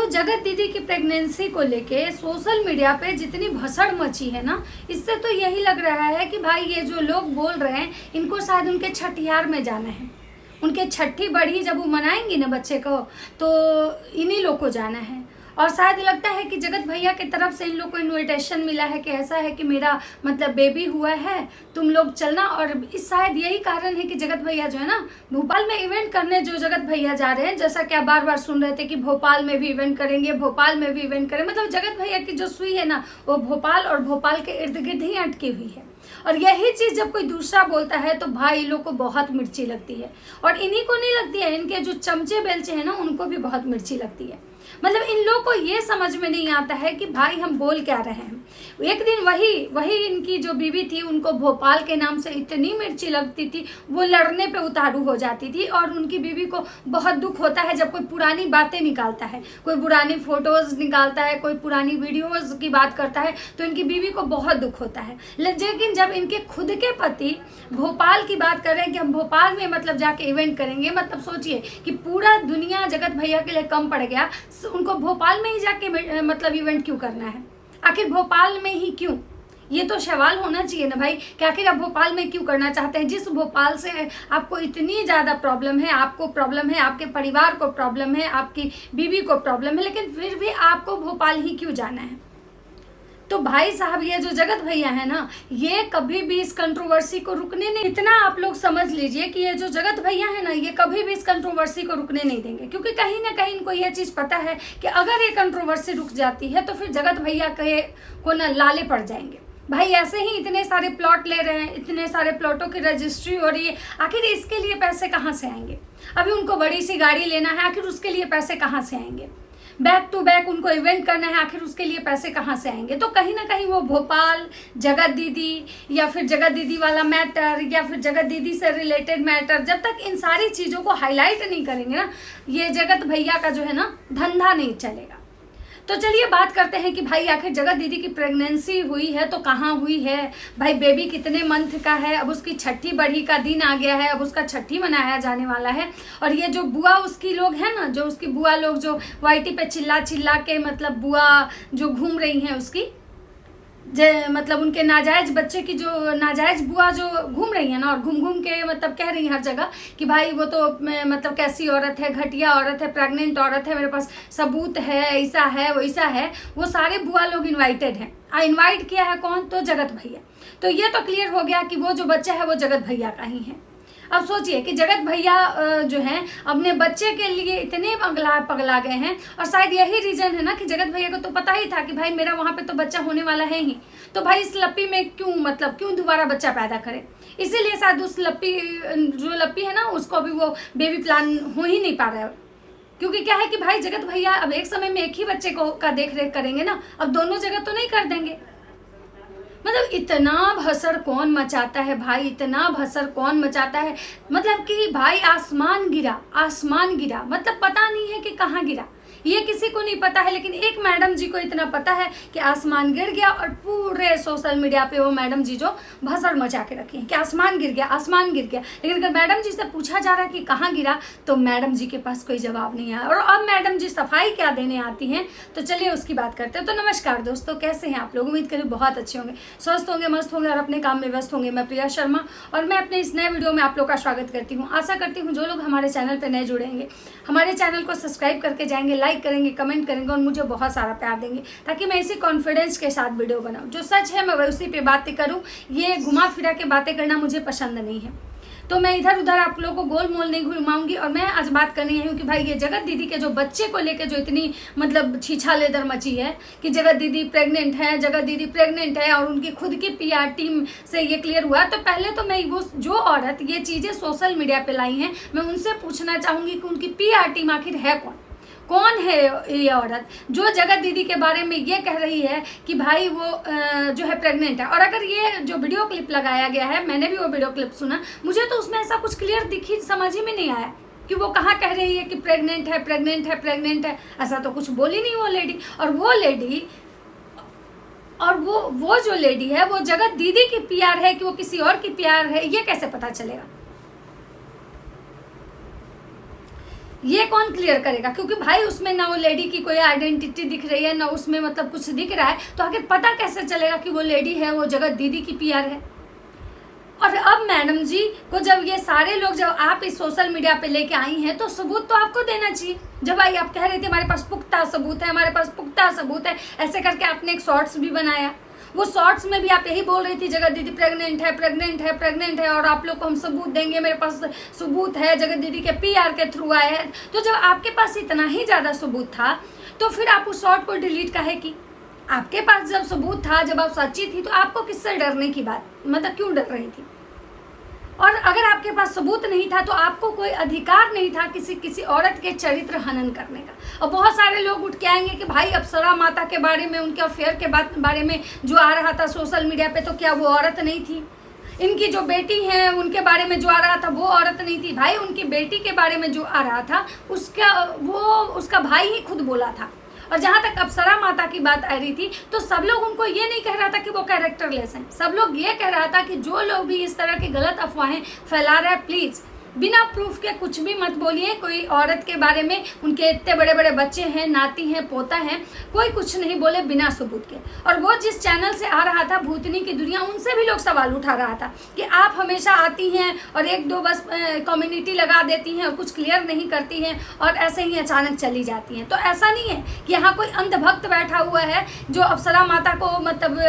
जगत दीदी की प्रेगनेंसी को लेके सोशल मीडिया पे जितनी भसड़ मची है ना, इससे तो यही लग रहा है कि भाई ये जो लोग बोल रहे हैं इनको शायद उनके छठियार में जाना है, उनके छठी बढ़ी जब वो मनाएंगी ना बच्चे को तो इन्हीं लोग को जाना है। और शायद लगता है कि जगत भैया की तरफ से इन लोग को इन्विटेशन मिला है कि ऐसा है कि मेरा मतलब बेबी हुआ है, तुम लोग चलना। और इस शायद यही कारण है कि जगत भैया जो है ना भोपाल में इवेंट करने जो जगत भैया जा रहे हैं, जैसा कि आप बार बार सुन रहे थे कि भोपाल में भी इवेंट करेंगे, भोपाल में भी इवेंट करेंगे, मतलब जगत भैया की जो सुई है ना वो भोपाल और भोपाल के इर्द गिर्द ही अटकी हुई है। और यही चीज़ जब कोई दूसरा बोलता है तो भाई लोग को बहुत मिर्ची लगती है। और इन्हीं को नहीं लगती है, इनके जो चमचे बेलचे हैं ना उनको भी बहुत मिर्ची लगती है। मतलब इन लोगों को ये समझ में नहीं आता है कि भाई हम बोल क्या रहे हैं। एक दिन वही इनकी जो बीवी थी उनको भोपाल के नाम से इतनी मिर्ची लगती थी, वो लड़ने पे उतारू हो जाती थी। और उनकी बीवी को बहुत दुख होता है जब कोई पुरानी बातें निकालता है, कोई पुरानी फोटोज निकालता है, कोई पुरानी वीडियोज की बात करता है, तो इनकी बीवी को बहुत दुख होता है। लेकिन जब इनके खुद के पति भोपाल की बात कर रहे हैं कि हम भोपाल में मतलब जाके इवेंट करेंगे, मतलब सोचिए कि पूरा दुनिया जगत भैया के लिए कम पड़ गया, उनको भोपाल में ही जाके मतलब इवेंट क्यों करना है? आखिर भोपाल में ही क्यों? ये तो सवाल होना चाहिए ना भाई कि आखिर आप भोपाल में क्यों करना चाहते हैं? जिस भोपाल से आपको इतनी ज़्यादा प्रॉब्लम है, आपको प्रॉब्लम है, आपके परिवार को प्रॉब्लम है, आपकी बीवी को प्रॉब्लम है, लेकिन फिर भी आपको भोपाल ही क्यों जाना है? तो भाई साहब ये जो जगत भैया है ना, ये कभी भी इस कंट्रोवर्सी को रुकने नहीं, इतना आप लोग समझ लीजिए कि ये जो जगत भैया है ना ये कभी भी इस कंट्रोवर्सी को रुकने नहीं देंगे। क्योंकि कहीं ना कहीं इनको ये चीज़ पता है कि अगर ये कंट्रोवर्सी रुक जाती है तो फिर जगत भैया को ना लाले पड़ जाएंगे। भाई ऐसे ही इतने सारे प्लॉट ले रहे हैं, इतने सारे प्लॉटों की रजिस्ट्री हो रही है, आखिर इसके लिए पैसे कहाँ से आएंगे? अभी उनको बड़ी सी गाड़ी लेना है, आखिर उसके लिए पैसे कहाँ से आएंगे? बैक टू बैक उनको इवेंट करना है, आखिर उसके लिए पैसे कहाँ से आएंगे? तो कहीं ना कहीं वो भोपाल, जगत दीदी या फिर जगत दीदी वाला मैटर या फिर जगत दीदी से रिलेटेड मैटर, जब तक इन सारी चीज़ों को हाईलाइट नहीं करेंगे ना, ये जगत भैया का जो है ना धंधा नहीं चलेगा। तो चलिए बात करते हैं कि भाई आखिर जगत दीदी की प्रेगनेंसी हुई है तो कहाँ हुई है, भाई बेबी कितने मंथ का है, अब उसकी छठी बढ़ी का दिन आ गया है, अब उसका छठी मनाया जाने वाला है। और ये जो बुआ उसकी लोग हैं ना, जो उसकी बुआ लोग जो वाईटी पे चिल्ला चिल्ला के मतलब बुआ जो घूम रही हैं उसकी मतलब उनके नाजायज बच्चे की जो नाजायज बुआ जो घूम रही है ना, और घूम घूम के मतलब कह रही है हर जगह कि भाई वो तो मतलब कैसी औरत है, घटिया औरत है, प्रेग्नेंट औरत है, मेरे पास सबूत है, ऐसा है वैसा है। वो सारे बुआ लोग इनवाइटेड हैं। इनवाइट किया है कौन? तो जगत भैया। तो ये तो क्लियर हो गया कि वो जो बच्चा है वो जगत भैया का ही है। अब सोचिए कि जगत भैया जो हैं अपने बच्चे के लिए इतने पगला गए हैं, और शायद यही रीज़न है ना कि जगत भैया को तो पता ही था कि भाई मेरा वहाँ पे तो बच्चा होने वाला है ही, तो भाई इस लप्पी में क्यों दोबारा बच्चा पैदा करें। इसीलिए शायद उस लप्पी है ना उसको अभी वो बेबी प्लान हो ही नहीं पा रहा है। क्योंकि क्या है कि भाई जगत भैया अब एक समय में एक ही बच्चे का देख रेख करेंगे ना, अब दोनों जगह तो नहीं कर देंगे। मतलब इतना भसड़ कौन मचाता है भाई, इतना भसड़ कौन मचाता है? मतलब कि भाई आसमान गिरा, मतलब पता नहीं है कि कहाँ गिरा, ये किसी को नहीं पता है। लेकिन एक मैडम जी को इतना पता है कि आसमान गिर गया, और पूरे सोशल मीडिया पे वो मैडम जी जो भसड़ मचा के रखी है कि आसमान गिर गया। लेकिन अगर मैडम जी से पूछा जा रहा है कि कहाँ गिरा, तो मैडम जी के पास कोई जवाब नहीं आया। और अब मैडम जी सफाई क्या देने आती हैं, तो चलिए उसकी बात करते हैं। तो नमस्कार दोस्तों, कैसे हैं आप लोग? उम्मीद करें बहुत अच्छे होंगे, स्वस्थ होंगे, मस्त होंगे और अपने काम में व्यस्त होंगे। मैं प्रिया शर्मा और मैं अपने इस नए वीडियो में आप लोग का स्वागत करती हूँ। आशा करती हूँ जो लोग हमारे चैनल पर नए जुड़ेंगे हमारे चैनल को सब्सक्राइब करके जाएंगे, लाइक करेंगे, कमेंट करेंगे और मुझे बहुत सारा प्यार देंगे, ताकि मैं इसी कॉन्फिडेंस के साथ वीडियो बनाऊं। जो सच है मैं उसी पे बातें करूं, ये घुमा फिरा के बातें करना मुझे पसंद नहीं है। तो मैं इधर उधर आप लोगों को गोल मोल नहीं घुमाऊंगी। और मैं आज बात करनी है कि भाई ये जगत दीदी के जो बच्चे को लेके जो इतनी मतलब छीछा लेदर मची है कि जगत दीदी प्रेग्नेंट है और उनकी खुद की पीआर टीम से ये क्लियर हुआ। तो पहले तो मैं वो जो औरत ये चीज़ें सोशल मीडिया पे लाई हैं, मैं उनसे पूछना चाहूँगी कि उनकी पीआर टीम आखिर है कौन है ये औरत जो जगत दीदी के बारे में ये कह रही है कि भाई वो जो है प्रेग्नेंट है। और अगर ये जो वीडियो क्लिप लगाया गया है, मैंने भी वो वीडियो क्लिप सुना, मुझे तो उसमें ऐसा कुछ क्लियर समझ ही में नहीं आया कि वो कहाँ कह रही है कि प्रेग्नेंट है। ऐसा तो कुछ बोली नहीं वो लेडी। और वो जो लेडी है वो जगत दीदी की पीआर है कि वो किसी और की पीआर है, ये कैसे पता चलेगा? ये कौन क्लियर करेगा? क्योंकि भाई उसमें ना वो लेडी की कोई आइडेंटिटी दिख रही है, ना उसमें मतलब कुछ दिख रहा है, तो आखिर पता कैसे चलेगा कि वो लेडी है, वो जगत दीदी की पीआर है? और अब मैडम जी को जब ये सारे लोग जब आप इस सोशल मीडिया पे लेके आई हैं तो सबूत तो आपको देना चाहिए। जब भाई आप कह रहे थे हमारे पास पुख्ता सबूत है, हमारे पास पुख्ता सबूत है, ऐसे करके आपने एक शॉर्ट्स भी बनाया। वो शॉर्ट्स में भी आप यही बोल रही थी जगत दीदी प्रेग्नेंट है, प्रेग्नेंट है, प्रेग्नेंट है, और आप लोग को हम सबूत देंगे, मेरे पास सबूत है, जगत दीदी के पीआर के थ्रू आए हैं। तो जब आपके पास इतना ही ज़्यादा सबूत था तो फिर आप उस शॉर्ट को डिलीट काहे की? आपके पास जब सबूत था, जब आप सच्ची थी, तो आपको किससे डरने की बात, मतलब क्यों डर रही थी? और अगर आपके पास सबूत नहीं था तो आपको कोई अधिकार नहीं था किसी औरत के चरित्र हनन करने का। और बहुत सारे लोग उठ के आएंगे कि भाई अप्सरा माता के बारे में, उनके अफेयर के बारे में जो आ रहा था सोशल मीडिया पे, तो क्या वो औरत नहीं थी? इनकी जो बेटी है उनके बारे में जो आ रहा था वो औरत नहीं थी? भाई उनकी बेटी के बारे में जो आ रहा था उसका भाई ही खुद बोला था। और जहाँ तक अप्सरा माता की बात आ रही थी तो सब लोग उनको ये नहीं कह रहा था कि वो कैरेक्टरलेस हैं, सब लोग ये कह रहा था कि जो लोग भी इस तरह की गलत अफवाहें फैला रहे हैं, प्लीज़ बिना प्रूफ के कुछ भी मत बोलिए कोई औरत के बारे में। उनके इतने बड़े बड़े बच्चे हैं, नाती हैं, पोता है, कोई कुछ नहीं बोले बिना सबूत के। और वो जिस चैनल से आ रहा था भूतनी की दुनिया, उनसे भी लोग सवाल उठा रहा था कि आप हमेशा आती हैं और एक दो बस कम्युनिटी लगा देती हैं और कुछ क्लियर नहीं करती हैं और ऐसे ही अचानक चली जाती हैं। तो ऐसा नहीं है कि यहाँ कोई अंधभक्त बैठा हुआ है जो अप्सरा माता को मतलब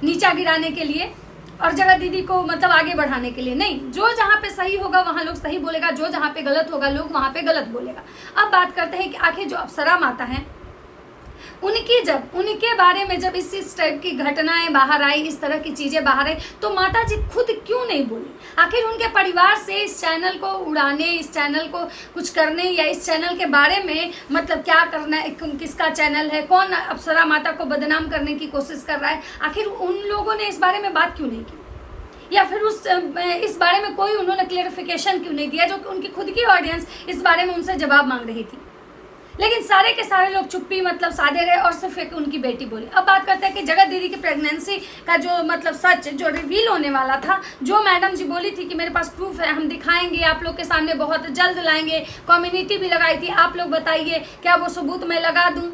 नीचा गिराने के लिए और जगत दीदी को मतलब आगे बढ़ाने के लिए नहीं। जो जहाँ पे सही होगा वहाँ लोग सही बोलेगा, जो जहाँ पे गलत होगा लोग वहाँ पे गलत बोलेगा। अब बात करते हैं कि आखिर जो अप्सरा माता हैं उनके बारे में जब इस टाइप की घटनाएं बाहर आई, इस तरह की चीज़ें बाहर आई, तो माता जी खुद क्यों नहीं बोली? आखिर उनके परिवार से इस चैनल को उड़ाने, इस चैनल को कुछ करने या इस चैनल के बारे में मतलब क्या करना है, किसका चैनल है, कौन अप्सरा माता को बदनाम करने की कोशिश कर रहा है, आखिर उन लोगों ने इस बारे में बात क्यों नहीं की? या फिर इस बारे में कोई उन्होंने क्लेरिफिकेशन क्यों नहीं दिया, जो कि उनकी खुद की ऑडियंस इस बारे में उनसे जवाब मांग रही थी? लेकिन सारे के सारे लोग चुप्पी मतलब साधे रहे और सिर्फ एक उनकी बेटी बोली। अब बात करते हैं कि जगत दीदी की प्रेगनेंसी का जो मतलब सच जो रिवील होने वाला था, जो मैडम जी बोली थी कि मेरे पास प्रूफ है, हम दिखाएंगे आप लोग के सामने, बहुत जल्द लाएंगे, कम्युनिटी भी लगाई थी, आप लोग बताइए क्या वो सबूत मैं लगा दूं,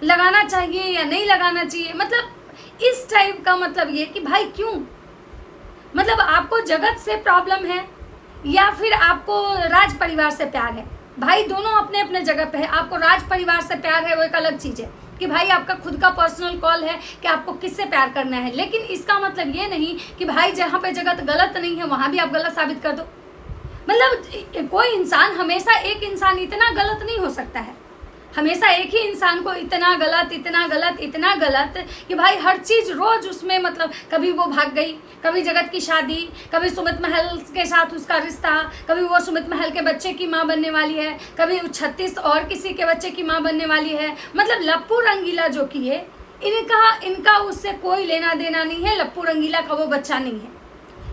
लगाना चाहिए या नहीं लगाना चाहिए? मतलब इस टाइप का मतलब ये कि भाई क्यों, मतलब आपको जगत से प्रॉब्लम है या फिर आपको राज परिवार से प्यार है? भाई दोनों अपने अपने जगह पे है। आपको राज परिवार से प्यार है वो एक अलग चीज़ है कि भाई आपका खुद का पर्सनल कॉल है कि आपको किससे प्यार करना है, लेकिन इसका मतलब ये नहीं कि भाई जहाँ पे जगत गलत नहीं है वहाँ भी आप गलत साबित कर दो। मतलब कोई इंसान हमेशा एक इंसान इतना गलत नहीं हो सकता है, हमेशा एक ही इंसान को इतना गलत इतना गलत इतना गलत कि भाई हर चीज़ रोज़ उसमें मतलब कभी वो भाग गई, कभी जगत की शादी, कभी सुमित महल के साथ उसका रिश्ता, कभी वो सुमित महल के बच्चे की माँ बनने वाली है, कभी 36 और किसी के बच्चे की माँ बनने वाली है। मतलब लप्पू रंगीला जो किए इनका उससे कोई लेना देना नहीं है, लप्पू रंगीला का वो बच्चा नहीं है।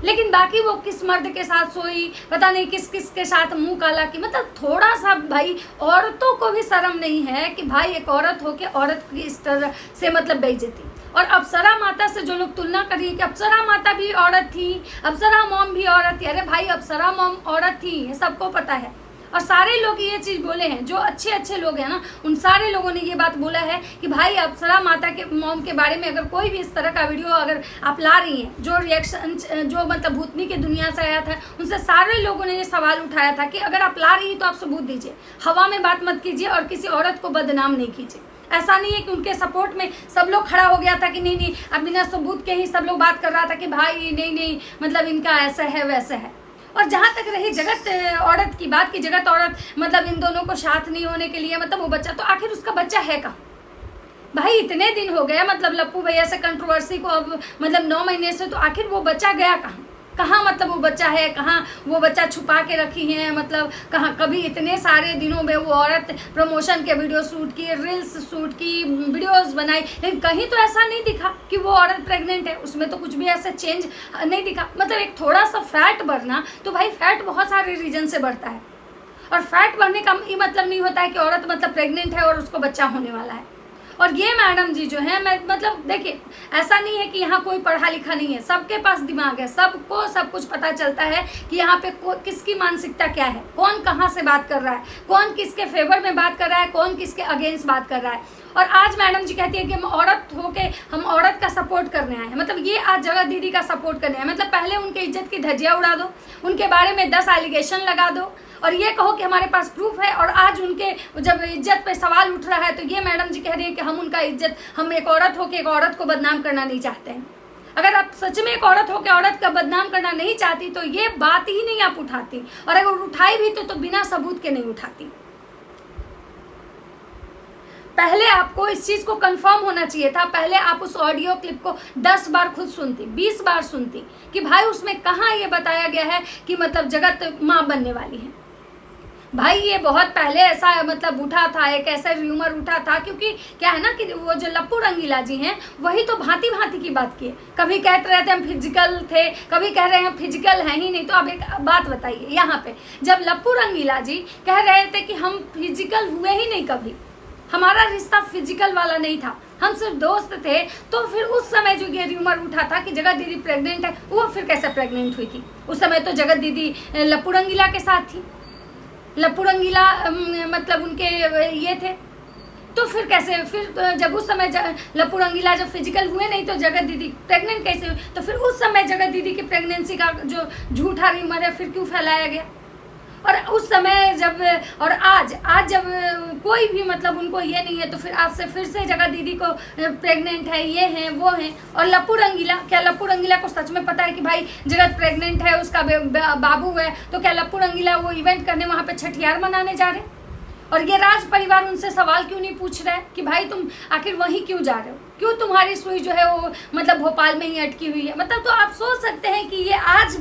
लेकिन बाकी वो किस मर्द के साथ सोई, पता नहीं किस किस के साथ मुंह काला की। मतलब थोड़ा सा भाई औरतों को भी शर्म नहीं है कि भाई एक औरत हो के औरत की इस तरह से मतलब बेइज्जती। और अप्सरा माता से जो लोग तुलना करिए कि अप्सरा माता भी औरत थी, अप्सरा मॉम भी औरत थी, अरे भाई अप्सरा मॉम औरत थी, ये सबको पता है। और सारे लोग ये चीज़ बोले हैं, जो अच्छे अच्छे लोग हैं ना, उन सारे लोगों ने ये बात बोला है कि भाई अप्सरा माता के मॉम के बारे में अगर कोई भी इस तरह का वीडियो अगर आप ला रही हैं, जो रिएक्शन जो मतलब भूतनी की दुनिया से आया था, उनसे सारे लोगों ने ये सवाल उठाया था कि अगर आप ला रही हैं तो आप सबूत दीजिए, हवा में बात मत कीजिए और किसी औरत को बदनाम नहीं कीजिए। ऐसा नहीं है कि उनके सपोर्ट में सब लोग खड़ा हो गया था कि नहीं अब बिना सबूत के ही सब लोग बात कर रहा था कि भाई नहीं मतलब इनका ऐसा है वैसा है। और जहाँ तक रही जगत औरत की बात कि जगत औरत मतलब इन दोनों को साथ नहीं होने के लिए मतलब वो बच्चा, तो आखिर उसका बच्चा है कहाँ? भाई इतने दिन हो गया मतलब लप्पू भैया से कंट्रोवर्सी को अब मतलब 9 महीने से, तो आखिर वो बच्चा गया कहाँ मतलब वो बच्चा है कहाँ? वो बच्चा छुपा के रखी है मतलब कहाँ? कभी इतने सारे दिनों में वो औरत प्रमोशन के वीडियो शूट की, रील्स शूट की, वीडियोस बनाई, लेकिन कहीं तो ऐसा नहीं दिखा कि वो औरत प्रेग्नेंट है। उसमें तो कुछ भी ऐसा चेंज नहीं दिखा। मतलब एक थोड़ा सा फैट बढ़ना, तो भाई फैट बहुत सारे रीजन से बढ़ता है, और फैट बढ़ने का ये मतलब नहीं होता है कि औरत मतलब प्रेग्नेंट है और उसको बच्चा होने वाला है। और ये मैडम जी जो है, मैं मतलब देखिए, ऐसा नहीं है कि यहाँ कोई पढ़ा लिखा नहीं है, सबके पास दिमाग है, सबको सब कुछ पता चलता है कि यहाँ पे किसकी मानसिकता क्या है, कौन कहाँ से बात कर रहा है, कौन किसके फेवर में बात कर रहा है, कौन किसके अगेंस्ट बात कर रहा है। और आज मैडम जी कहती है कि हम औरत होके हम औरत का सपोर्ट करने आए हैं। मतलब ये आज जगत दीदी का सपोर्ट करने आए, मतलब पहले उनके इज्जत की धज्जियाँ उड़ा दो, उनके बारे में 10 एलिगेशन लगा दो और ये कहो कि हमारे पास प्रूफ है, और आज उनके जब इज्जत पे सवाल उठ रहा है तो ये मैडम जी कह रही है कि हम उनका इज्जत, हम एक औरत होकर एक औरत को बदनाम करना नहीं चाहते हैं। अगर आप सच में एक औरत होकर औरत का बदनाम करना नहीं चाहती तो ये बात ही नहीं आप उठाती, और अगर उठाई भी तो बिना सबूत के नहीं उठाती। पहले आपको इस चीज़ को कंफर्म होना चाहिए था, पहले आप उस ऑडियो क्लिप को 10 बार खुद सुनती, 20 बार सुनती कि भाई उसमें कहाँ ये बताया गया है कि मतलब जगत माँ बनने वाली है। भाई ये बहुत पहले ऐसा मतलब उठा था, एक ऐसा र्यूमर उठा था, क्योंकि क्या है ना कि वो जो लप्पू रंगीला जी हैं वही तो भांति भांति की बात किए, कभी कहते रहते हम फिजिकल थे, कभी कह रहे हैं फिजिकल है ही नहीं। तो अब एक बात बताइए, यहाँ पे जब लप्पू रंगीला जी कह रहे थे कि हम फिजिकल हुए ही नहीं, कभी हमारा रिश्ता फिजिकल वाला नहीं था, हम सिर्फ दोस्त थे, तो फिर उस समय जो ये र्यूमर उठा था कि जगत दीदी प्रेग्नेंट है, वो फिर कैसे प्रेग्नेंट हुई थी? उस समय तो जगत दीदी लप्पू रंगीला के साथ थी, लप्पू रंगीला मतलब उनके ये थे, तो फिर कैसे, फिर जब उस समय लप्पू रंगीला जब फिजिकल हुए नहीं तो जगत दीदी प्रेग्नेंट कैसे हुई? तो फिर उस समय जगत दीदी की प्रेगनेंसी का जो झूठा र्यूमर है फिर क्यों फैलाया गया? और उस समय जब, और आज जब कोई भी मतलब उनको ये नहीं है, तो फिर आज से फिर से जगत दीदी को प्रेग्नेंट है, ये हैं वो हैं। और लप्पू रंगीला, क्या लप्पू रंगीला को सच में पता है कि भाई जगत प्रेग्नेंट है, उसका बाबू है? तो क्या लप्पू रंगीला वो इवेंट करने वहाँ पे छठियार मनाने जा रहे? और ये राज परिवार उनसे सवाल क्यों नहीं पूछ रहा है कि भाई तुम आखिर वहीं क्यों जा रहे हो, क्यों तुम्हारी सुई जो है वो मतलब भोपाल में ही अटकी हुई है? मतलब तो आप सोच सकते हैं कि ये आज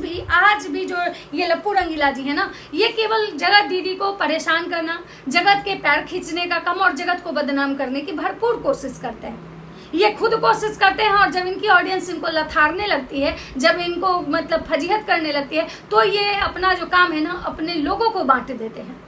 भी जो ये लप्पू रंगीला जी है ना, ये केवल जगत दीदी को परेशान करना, जगत के पैर खींचने का काम और जगत को बदनाम करने की भरपूर कोशिश करते हैं। ये खुद कोशिश करते हैं, और जब इनकी ऑडियंस इनको लथारने लगती है, जब इनको मतलब फजीहत करने लगती है, तो ये अपना जो काम है ना अपने लोगों को बांट देते हैं।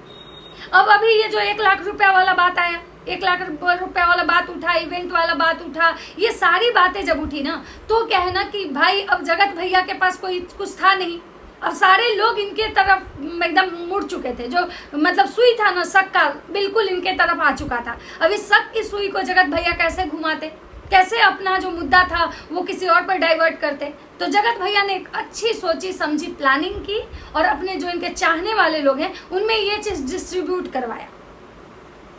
अब अभी ये जो 1 लाख रुपया वाला बात आया, 1 लाख रुपया वाला बात उठा, इवेंट वाला बात उठा, ये सारी बातें जब उठी ना, तो क्या है ना कि भाई अब जगत भैया के पास कोई कुछ था नहीं, और सारे लोग इनके तरफ एकदम मुड़ चुके थे। जो मतलब सुई था ना शक का, बिल्कुल इनके तरफ आ चुका था। अब इस शक की सुई को जगत भैया कैसे घुमाते, कैसे अपना जो मुद्दा था वो किसी और पर डाइवर्ट करते? तो जगत भैया ने एक अच्छी सोची समझी प्लानिंग की, और अपने जो इनके चाहने वाले लोग हैं उनमें ये चीज़ डिस्ट्रीब्यूट करवाया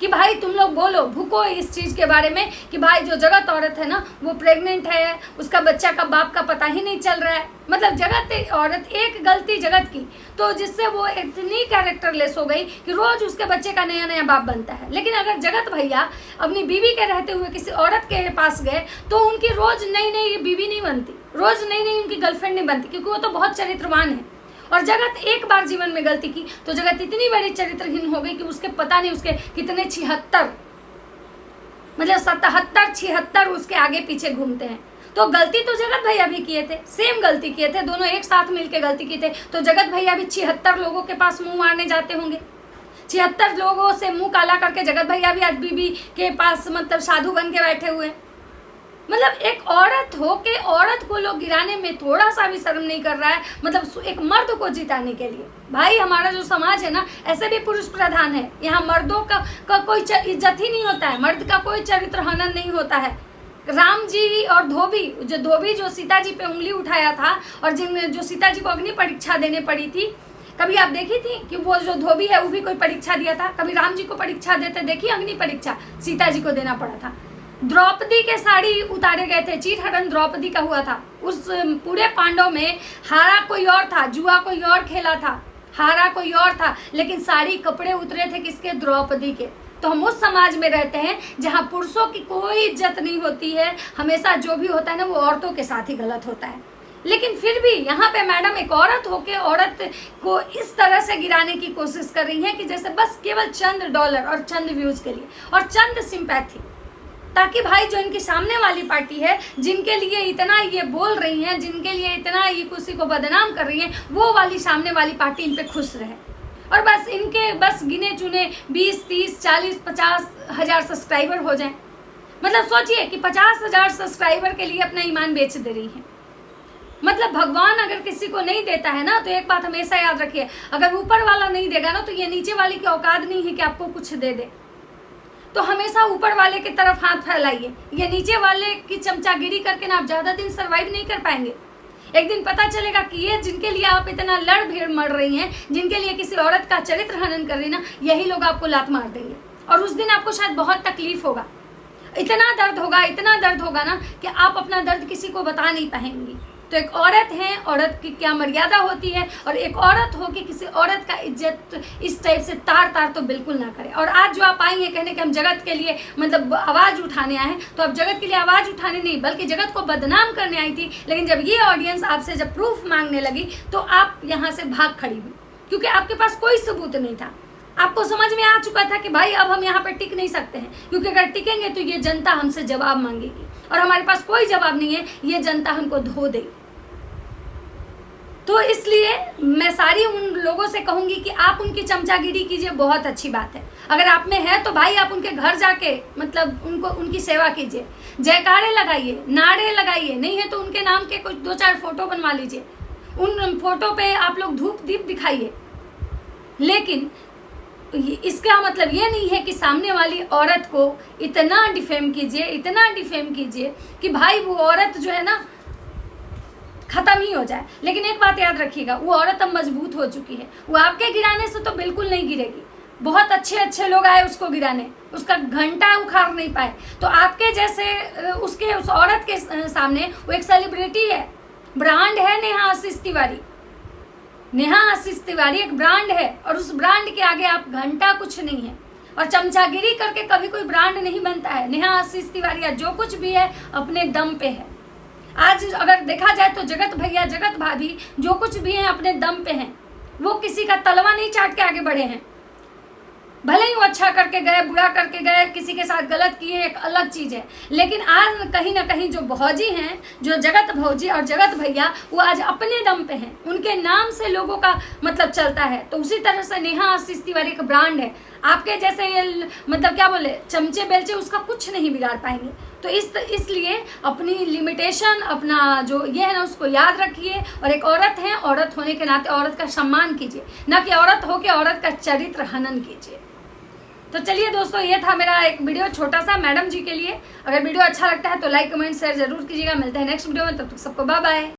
कि भाई तुम लोग बोलो, भूको इस चीज़ के बारे में कि भाई जो जगत औरत है ना वो प्रेग्नेंट है, उसका बच्चा का बाप का पता ही नहीं चल रहा है। मतलब जगत औरत, एक गलती जगत की तो जिससे वो इतनी कैरेक्टरलेस हो गई कि रोज उसके बच्चे का नया नया बाप बनता है। लेकिन अगर जगत भैया अपनी बीवी के रहते हुए किसी औरत के पास गए तो उनकी रोज नई नई बीवी नहीं बनती, रोज नई नई उनकी गर्लफ्रेंड नहीं बनती, क्योंकि वो तो बहुत चरित्रवान है। और जगत एक बार जीवन में गलती की तो जगत इतनी बड़ी चरित्रहीन हो गई कि उसके पता नहीं उसके कितने 76 मतलब 77-76 उसके आगे पीछे घूमते हैं। तो गलती तो जगत भैया भी किए थे, सेम गलती किए थे, दोनों एक साथ मिलकर गलती की थे। तो जगत भैया भी 76 लोगों के पास मुंह मारने जाते होंगे, 76 लोगों से मुंह काला करके जगत भैया भी आज बीबी के पास मतलब साधु बन के बैठे हुए। मतलब एक औरत हो के औरत को लोग गिराने में थोड़ा सा भी शर्म नहीं कर रहा है, मतलब एक मर्द को जिताने के लिए। भाई हमारा जो समाज है ना ऐसे भी पुरुष प्रधान है, यहाँ मर्दों का कोई इज्जत ही नहीं होता है, मर्द का कोई चरित्र हनन नहीं होता है। राम जी और धोबी जो सीता जी पे उंगली उठाया था और जो सीता जी को अग्नि परीक्षा देने पड़ी थी, कभी आप देखी थी कि वो जो धोबी है वो भी कोई परीक्षा दिया था? कभी राम जी को परीक्षा देते देखी? अग्नि परीक्षा सीता जी को देना पड़ा था। द्रौपदी के साड़ी उतारे गए थे, चीट हरण द्रौपदी का हुआ था। उस पूरे पांडव में हारा कोई और था, जुआ कोई और खेला था, हारा कोई और था, लेकिन साड़ी कपड़े उतरे थे किसके? द्रौपदी के। तो हम उस समाज में रहते हैं जहाँ पुरुषों की कोई इज्जत नहीं होती है, हमेशा जो भी होता है ना वो औरतों के साथ ही गलत होता है। लेकिन फिर भी यहाँ पे मैडम एक औरत होके औरत को इस तरह से गिराने की कोशिश कर रही है कि जैसे बस केवल चंद डॉलर और चंद व्यूज के लिए और चंद सिंपैथी, ताकि भाई जो इनकी सामने वाली पार्टी है, जिनके लिए इतना ये बोल रही हैं, जिनके लिए इतना ये किसी को बदनाम कर रही है, वो वाली सामने वाली पार्टी इन पे खुश रहे और बस इनके बस गिने चुने 20, 30, 40, 50 हज़ार सब्सक्राइबर हो जाएं। मतलब सोचिए कि 50,000 सब्सक्राइबर के लिए अपना ईमान बेच दे रही है। मतलब भगवान अगर किसी को नहीं देता है ना, तो एक बात हमेशा याद रखिए, अगर ऊपर वाला नहीं देगा ना, तो ये नीचे वाले की औकात नहीं है कि आपको कुछ दे दे। तो हमेशा ऊपर वाले की तरफ हाथ फैलाइए। ये नीचे वाले की चमचागिरी करके ना आप ज़्यादा दिन सर्वाइव नहीं कर पाएंगे। एक दिन पता चलेगा कि ये जिनके लिए आप इतना लड़ भीड़ मर रही हैं, जिनके लिए किसी औरत का चरित्र हनन कर रही ना, यही लोग आपको लात मार देंगे। और उस दिन आपको शायद बहुत तकलीफ होगा, इतना दर्द होगा ना कि आप अपना दर्द किसी को बता नहीं पाएंगी। तो एक औरत है, औरत की क्या मर्यादा होती है, और एक औरत हो कि किसी औरत का इज्जत इस टाइप से तार तो बिल्कुल ना करे। और आज जो आप आई हैं कहने कि हम जगत के लिए मतलब आवाज़ उठाने आए हैं, तो आप जगत के लिए आवाज़ उठाने नहीं बल्कि जगत को बदनाम करने आई थी। लेकिन जब ये ऑडियंस आपसे जब प्रूफ मांगने लगी तो आप यहाँ से भाग खड़ी हुई, क्योंकि आपके पास कोई सबूत नहीं था। आपको समझ में आ चुका था कि भाई अब हम यहाँ पे टिक नहीं सकते हैं, क्योंकि अगर टिकेंगे तो ये जनता हमसे जवाब मांगेगी, और हमारे पास कोई जवाब नहीं है, ये जनता हमको धो देगी। तो इसलिए मैं सारी उन लोगों से कहूंगी कि आप उनकी चमचागिरी कीजिए, बहुत अच्छी बात है। अगर आप में है तो भाई आप उनके घर जाके मतलब उनकी सेवा कीजिए, जयकारे लगाइए, नारे लगाइए। नहीं है तो उनके नाम के कुछ 2-4 फोटो बनवा लीजिए, उन फोटो पे आप लोग धूप दीप दिखाइए। लेकिन इसका मतलब ये नहीं है कि सामने वाली औरत को इतना डिफेम कीजिए कि भाई वो औरत जो है ना खत्म ही हो जाए। लेकिन एक बात याद रखिएगा, वो औरत अब मजबूत हो चुकी है, वो आपके गिराने से तो बिल्कुल नहीं गिरेगी। बहुत अच्छे लोग आए उसको गिराने, उसका घंटा उखाड़ नहीं पाए। तो आपके जैसे उस औरत के सामने वो एक सेलिब्रिटी है, ब्रांड है। नेहा आशीष तिवारी एक ब्रांड है, और उस ब्रांड के आगे आप घंटा कुछ नहीं है। और चमचागिरी करके कभी कोई ब्रांड नहीं बनता है। नेहा आशीष तिवारी जो कुछ भी है अपने दम पे है। आज अगर देखा जाए तो जगत भैया, जगत भाभी जो कुछ भी हैं अपने दम पे हैं। वो किसी का तलवा नहीं चाट के आगे बढ़े हैं। भले ही वो अच्छा करके गए, बुरा करके गए, किसी के साथ गलत किए, एक अलग चीज़ है। लेकिन आज कहीं ना कहीं जो भौजी हैं, जो जगत भौजी और जगत भैया, वो आज अपने दम पे हैं। उनके नाम से लोगों का मतलब चलता है। तो उसी तरह से नेहा आशीष तिवारी एक ब्रांड है। आपके जैसे ये मतलब क्या बोले चमचे बेलचे उसका कुछ नहीं बिगाड़ पाएंगे। तो इसलिए अपनी लिमिटेशन, अपना जो ये है ना, उसको याद रखिए। और एक औरत है, औरत होने के नाते औरत का सम्मान कीजिए, ना कि औरत हो के औरत का चरित्र हनन कीजिए। तो चलिए दोस्तों, ये था मेरा एक वीडियो छोटा सा मैडम जी के लिए। अगर वीडियो अच्छा लगता है तो लाइक कमेंट शेयर जरूर कीजिएगा। मिलते हैं नेक्स्ट वीडियो में, तब तक सबको बाय बाय।